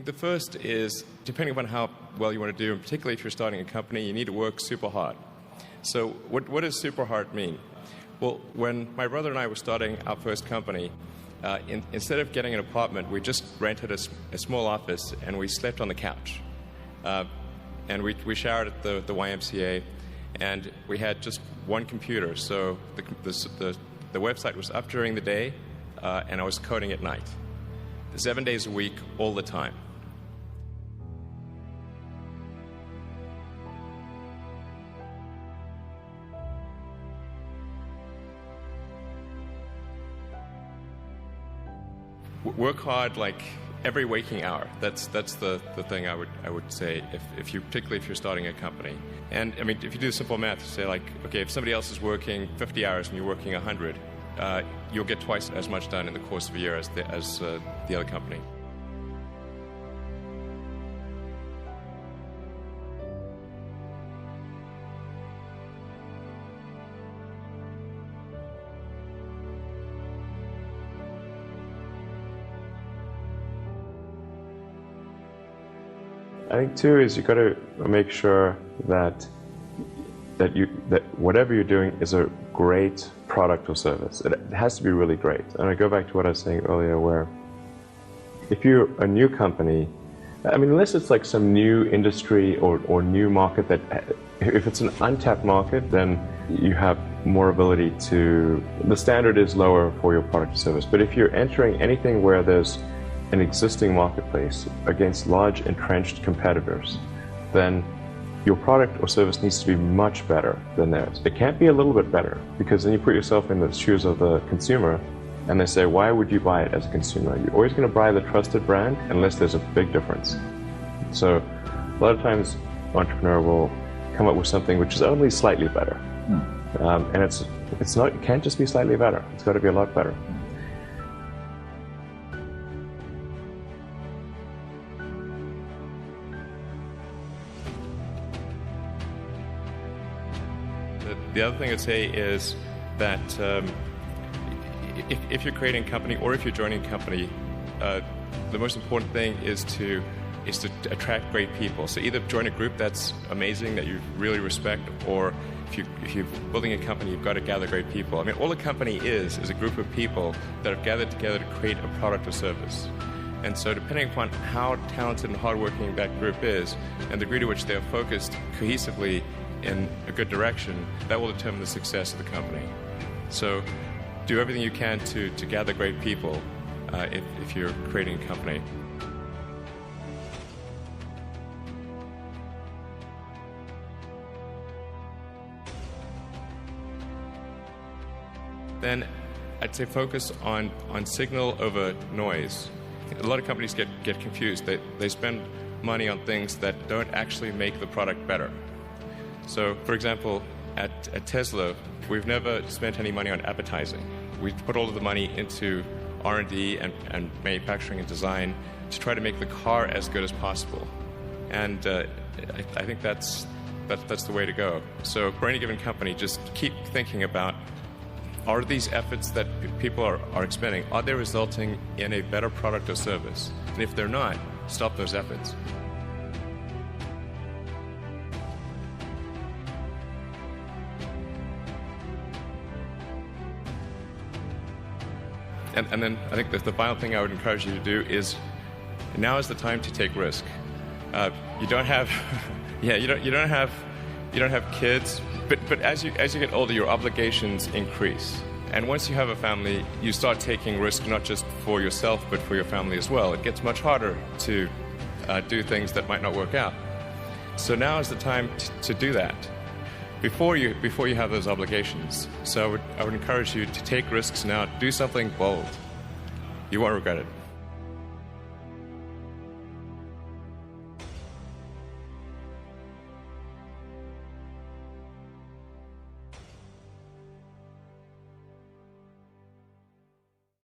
the first is, depending upon how well you want to do, and particularly if you're starting a company, you need to work super hard. So what does super hard mean? Well, when my brother and I were starting our first company, instead of getting an apartment, we just rented a small office and we slept on the couch. And we showered at the YMCA, and we had just one computer. So the website was up during the day, and I was coding at night. 7 days a week, all the time. Work hard like every waking hour. That's the thing I would say, particularly if you're starting a company. And I mean, if you do simple math, say like, okay, if somebody else is working 50 hours and you're working 100, you'll get twice as much done in the course of a year as the other company. I think too is you got to make sure that whatever you're doing is a great product or service. It has to be really great. And I go back to what I was saying earlier, where if you're a new company, I mean, unless it's like some new industry or new market that, if it's an untapped market, then you have more ability to, the standard is lower for your product or service. But if you're entering anything where there's an existing marketplace against large entrenched competitors, then your product or service needs to be much better than theirs. It can't be a little bit better, because then you put yourself in the shoes of the consumer and they say, why would you buy it as a consumer? You're always going to buy the trusted brand unless there's a big difference. So a lot of times entrepreneur will come up with something which is only slightly better. And it can't just be slightly better. It's got to be a lot better. The other thing I'd say is that if you're creating a company or if you're joining a company, the most important thing is to attract great people. So either join a group that's amazing, that you really respect, or if you're building a company, you've got to gather great people. I mean, all a company is a group of people that have gathered together to create a product or service. And so depending upon how talented and hardworking that group is, and the degree to which they're focused cohesively in a good direction, that will determine the success of the company. So do everything you can to gather great people if you're creating a company. Then I'd say focus on signal over noise. A lot of companies get confused. They spend money on things that don't actually make the product better. So, for example, at Tesla, we've never spent any money on advertising. We put all of the money into R&D and manufacturing and design to try to make the car as good as possible. And I think that's the way to go. So for any given company, just keep thinking about, are these efforts that people are expending, are they resulting in a better product or service? And if they're not, stop those efforts. And then I think that the final thing I would encourage you to do is, now is the time to take risk. You don't have, you don't have kids, but as you get older, your obligations increase. And once you have a family, you start taking risk not just for yourself, but for your family as well. It gets much harder to do things that might not work out. So now is the time to do that before you have those obligations. So I would encourage you to take risks now. Do something bold. You won't regret it.